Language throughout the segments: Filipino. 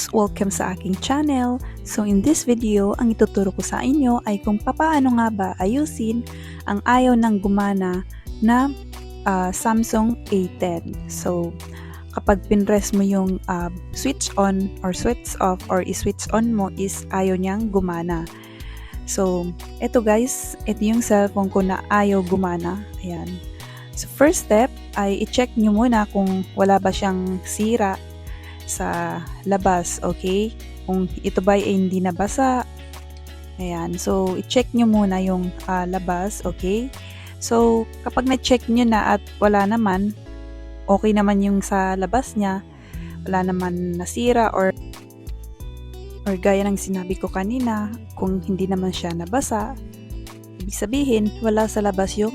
loves! Welcome sa aking channel. So in this video, ang ituturo ko sa inyo ay kung paano nga ba ayusin ang ayaw ng gumana na Samsung A10. So kapag pinress mo yung switch on or switch off or i-switch on mo is ayaw niyang gumana. So ito guys, ito yung cellphone ko na ayaw gumana. Ayan. So first step ay i-check nyo muna kung wala ba siyang sira sa labas, okay? Kung ito ba ay hindi nabasa. Ayan, so i-check nyo muna yung labas, okay? So kapag na-check nyo na at wala naman, okay naman yung sa labas niya, wala naman nasira or gaya ng sinabi ko kanina, kung hindi naman siya nabasa, ibig sabihin wala sa labas yung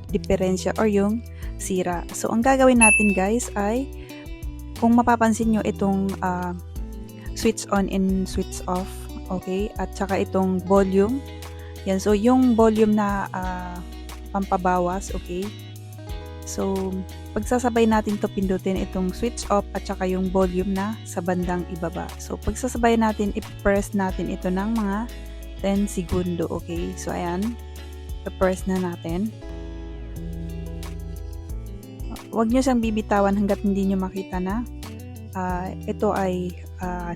diferensya or yung sira. So ang gagawin natin guys ay, kung mapapansin nyo itong switch on and switch off, okay? At saka itong volume. Yan, so yung volume na pampabawas, okay? So pagsasabay natin to pindutin itong switch off at saka yung volume na sa bandang ibaba. So pagsasabay natin, i-press natin ito ng mga 10 segundo, okay? So ayan, i-press na natin. Huwag nyo siyang bibitawan hanggat hindi nyo makita na ito ay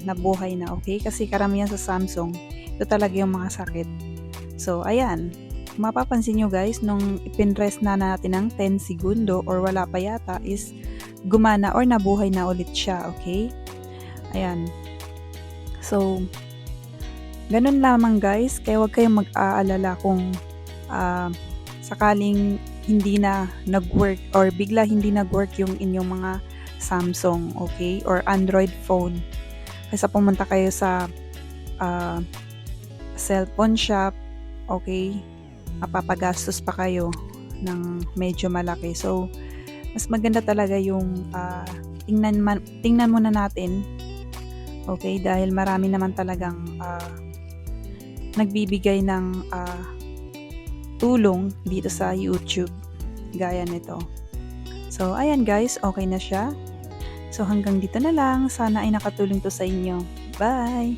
nabuhay na, okay? Kasi karamihan sa Samsung, ito talaga yung mga sakit. So, ayan. Mapapansin nyo guys, nung ipinrest na natin ng 10 segundo or wala pa yata is gumana or nabuhay na ulit siya, okay? Ayan. So, ganun lamang guys. Kaya huwag kayong mag-aalala kung sakaling hindi na nag-work or bigla hindi nag-work yung inyong mga Samsung, okay? Or Android phone. Kasi pumunta kayo sa cellphone shop, okay? Mapapagastos pa kayo ng medyo malaki. So, mas maganda talaga yung tingnan muna natin, okay? Dahil marami naman talagang nagbibigay ng tulong dito sa YouTube gaya nito. So ayan guys, okay na siya. So hanggang dito na lang, sana ay nakatulong to sa inyo. Bye!